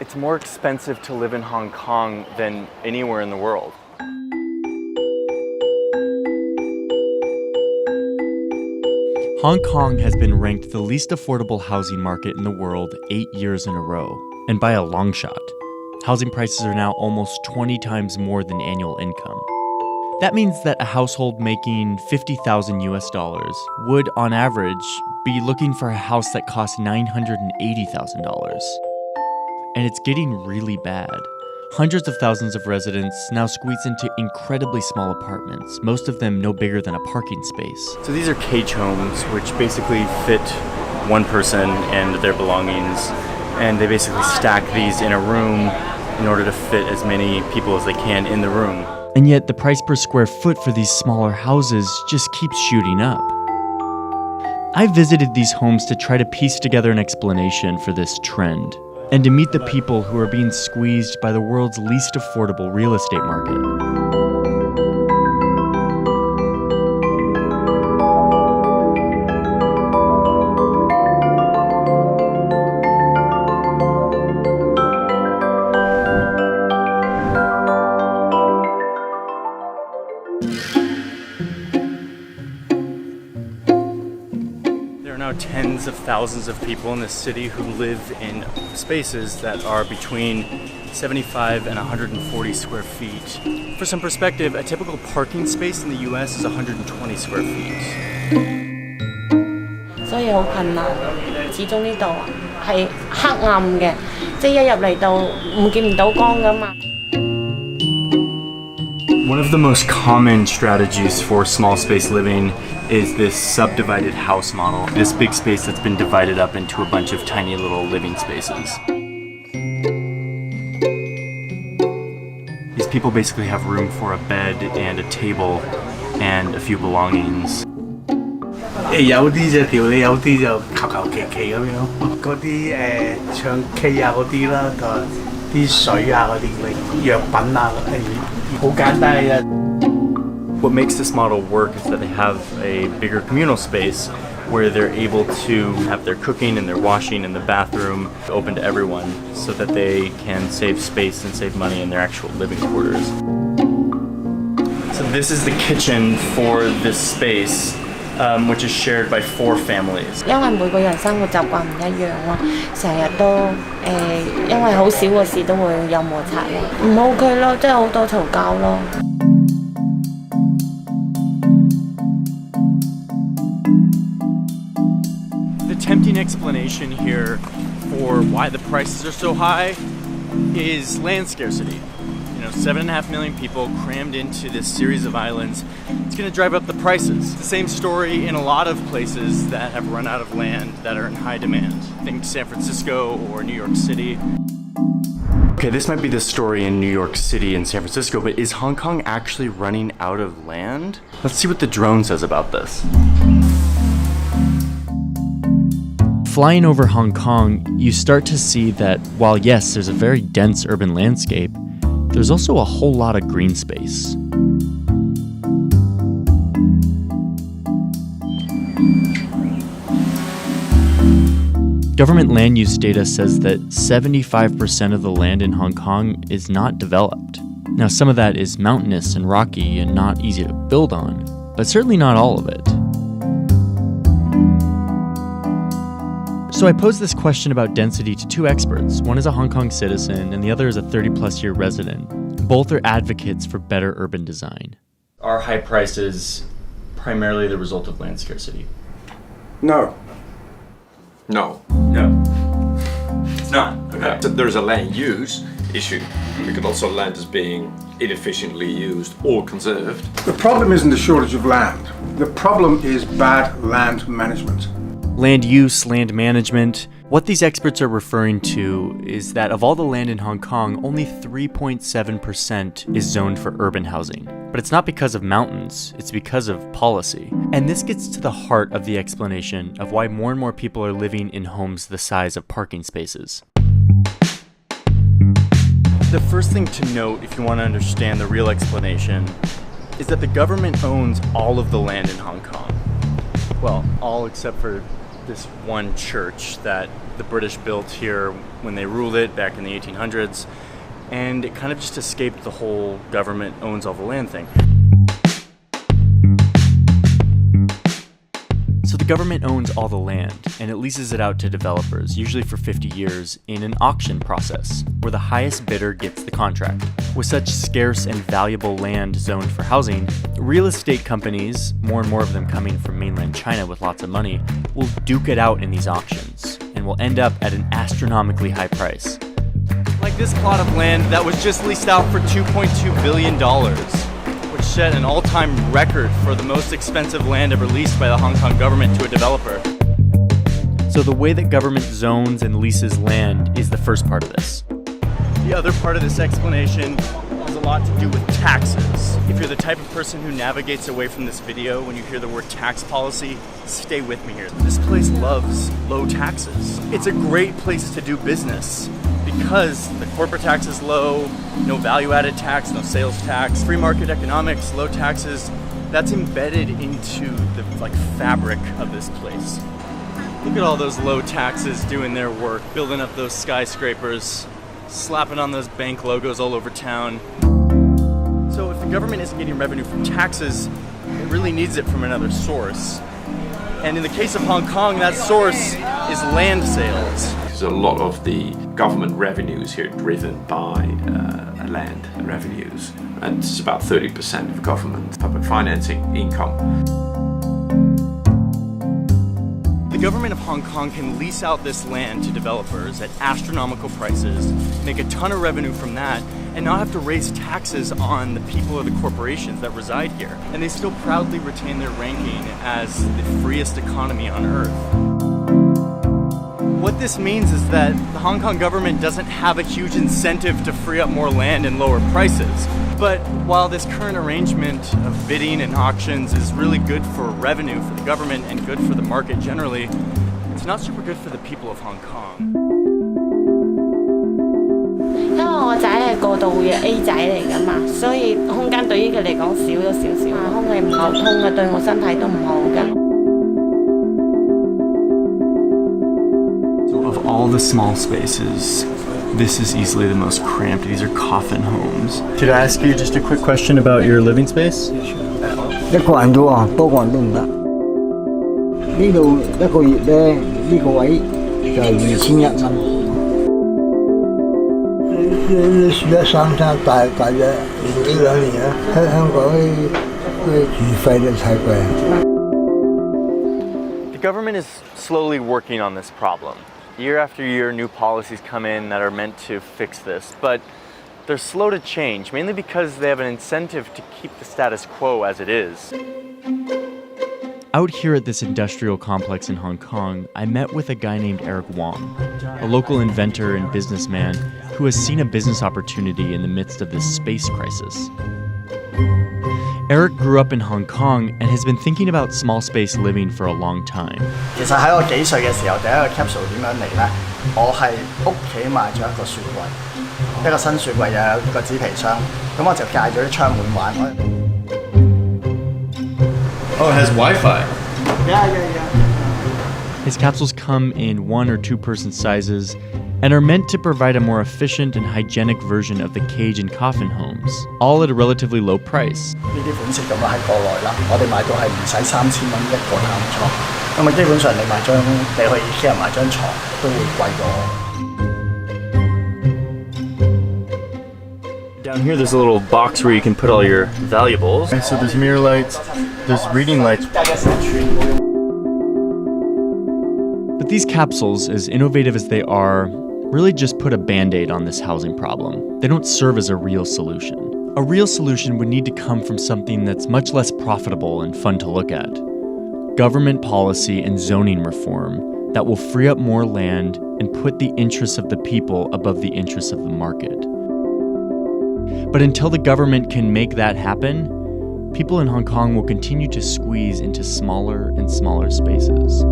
It's more expensive to live in Hong Kong than anywhere in the world. Hong Kong has been ranked the least affordable housing market in the world 8 years in a row, and by a long shot. Housing prices are now almost 20 times more than annual income. That means that a household making $50,000 US would, on average, be looking for a house that costs $980,000. And it's getting really bad. Hundreds of thousands of residents now squeeze into incredibly small apartments, most of them no bigger than a parking space. So these are cage homes, which basically fit one person and their belongings, and they basically stack these in a room in order to fit as many people as they can in the room. And yet the price per square foot for these smaller houses just keeps shooting up. I visited these homes to try to piece together an explanation for this trend, and to meet the people who are being squeezed by the world's least affordable real estate market. There are now tens of thousands of people in this city who live in spaces that are between 75 and 140 square feet. For some perspective, a typical parking space in the US is 120 square feet. 所以好困難，始終呢度係黑暗嘅，即係一入嚟到見唔到光㗎嘛。 One of the most common strategies for small space living is this subdivided house model. This big space that's been divided up into a bunch of tiny little living spaces. These people basically have room for a bed and a table and a few belongings. 有啲就條理，有啲就求求其其咁樣。嗰啲唱 K 啊嗰啲啦，同埋啲水啊嗰啲藥品啊，好簡單嘅啫。 What makes this model work is that they have a bigger communal space where they're able to have their cooking and their washing in the bathroom open to everyone so that they can save space and save money in their actual living quarters. So this is the kitchen for this space, which is shared by 4 families. 因為每個人生活習慣唔一樣咯，成日都因為好少個事都會有摩擦咯，唔 OK 咯，即係好多嘈交咯。 The tempting explanation here for why the prices are so high is land scarcity. 7.5 million people crammed into this series of islands. It's going to drive up the prices. It's the same story in a lot of places that have run out of land that are in high demand. Think San Francisco or New York City. Okay, this might be the story in New York City and San Francisco, but is Hong Kong actually running out of land? Let's see what the drone says about this. Flying over Hong Kong, you start to see that while yes, there's a very dense urban landscape, there's also a whole lot of green space. Government land use data says that 75% of the land in Hong Kong is not developed. Now, some of that is mountainous and rocky and not easy to build on, but certainly not all of it. So I posed this question about density to 2 experts. One is a Hong Kong citizen and the other is a 30-plus year resident. Both are advocates for better urban design. Are high prices primarily the result of land scarcity? No. No. It's not. Okay. So there's a land use issue, because also land is being inefficiently used or conserved. The problem isn't the shortage of land. The problem is bad land management. Land use, land management. What these experts are referring to is that of all the land in Hong Kong, only 3.7% is zoned for urban housing. But it's not because of mountains, it's because of policy. And this gets to the heart of the explanation of why more and more people are living in homes the size of parking spaces. The first thing to note, if you want to understand the real explanation, is that the government owns all of the land in Hong Kong. Well, all except for this one church that the British built here when they ruled it back in the 1800s, and it kind of just escaped the whole government owns all the land thing. So the government owns all the land, and it leases it out to developers, usually for 50 years, in an auction process, where the highest bidder gets the contract. With such scarce and valuable land zoned for housing, real estate companies, more and more of them coming from mainland China with lots of money, will duke it out in these auctions, and will end up at an astronomically high price. Like this plot of land that was just leased out for $2.2 billion. Which set an all-time record for the most expensive land ever leased by the Hong Kong government to a developer. So the way that government zones and leases land is the first part of this. The other part of this explanation has a lot to do with taxes. If you're the type of person who navigates away from this video when you hear the word tax policy, stay with me here. This place loves low taxes. It's a great place to do business, because the corporate tax is low, no value-added tax, no sales tax, free market economics, low taxes, that's embedded into the fabric of this place. Look at all those low taxes doing their work, building up those skyscrapers, slapping on those bank logos all over town. So if the government isn't getting revenue from taxes, it really needs it from another source. And in the case of Hong Kong, that source is land sales. Because a lot of the government revenues here are driven by land revenues, and it's about 30% of government public financing income. The government of Hong Kong can lease out this land to developers at astronomical prices, make a ton of revenue from that, and not have to raise taxes on the people or the corporations that reside here. And they still proudly retain their ranking as the freest economy on earth. What this means is that the Hong Kong government doesn't have a huge incentive to free up more land and lower prices. But while this current arrangement of bidding and auctions is really good for revenue for the government and good for the market generally, it's not super good for the people of Hong Kong. 因為我仔係過渡嘅 A 仔嚟㗎嘛，所以空間對於佢嚟講少咗少少，空氣唔流通嘅，對我身體都唔好㗎。 Of all the small spaces, this is easily the most cramped. These are coffin homes. Could I ask you just a quick question about your living space? 一個人啫喎，多個人都唔得。呢度一個月咧，呢個位就係2100蚊。你住喺三餐大約1-2年啦，香港啲住費都太貴。The government is slowly working on this problem. Year after year, new policies come in that are meant to fix this, but they're slow to change, mainly because they have an incentive to keep the status quo as it is. Out here at this industrial complex in Hong Kong, I met with a guy named Eric Wong, a local inventor and businessman who has seen a business opportunity in the midst of this space crisis. Eric grew up in Hong Kong and has been thinking about small space living for a long time. 其實喺我幾歲嘅時候，第一個 capsule 點樣嚟呢？我係屋企買咗一個雪櫃，一個新雪櫃又有個紙皮箱，咁我就戒咗啲窗門玩。Oh, it has Wi-Fi. Yeah. His capsules come in 1 or 2 person sizes and are meant to provide a more efficient and hygienic version of the cage and coffin homes, all at a relatively low price. 呢啲款式咁啊喺國內啦，我哋買到係唔使3000蚊一個探床，咁啊基本上你去 IKEA 買張床都會貴咗。 Down here, there's a little box where you can put all your valuables. Okay, so there's mirror lights, there's reading lights. But these capsules, as innovative as they are, really just put a band-aid on this housing problem. They don't serve as a real solution. A real solution would need to come from something that's much less profitable and fun to look at. Government policy and zoning reform that will free up more land and put the interests of the people above the interests of the market. But until the government can make that happen, people in Hong Kong will continue to squeeze into smaller and smaller spaces.